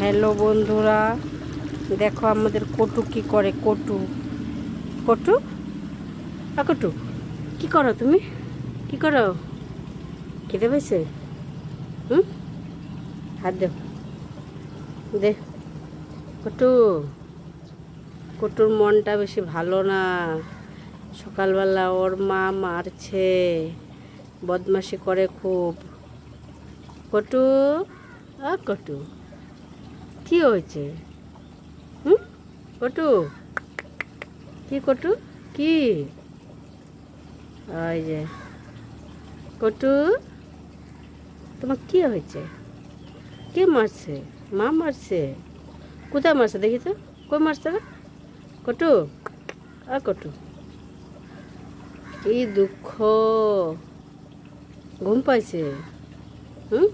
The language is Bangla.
হ্যালো বন্ধুরা, দেখো আমাদের কটু কি করে। কটু কটু কটু কি করো তুমি? কি করো? খেতে পাইছে? হুম, হাত দে, দে। কটু, কটুর মনটা বেশি ভালো না। সকালবেলা ওর মা মারছে, বদমাশি করে খুব। কটু, কটু কি হয়েছে? হুম, কটু কি? কটু কি? ওই যে কটু, তোমার কি হয়েছে? কে মারছে? মা মারছে? কোথায় মারছে দেখি তো, কই মারছে না? কটু, কটু কি দুঃখ, ঘুম পাইছে? হুম,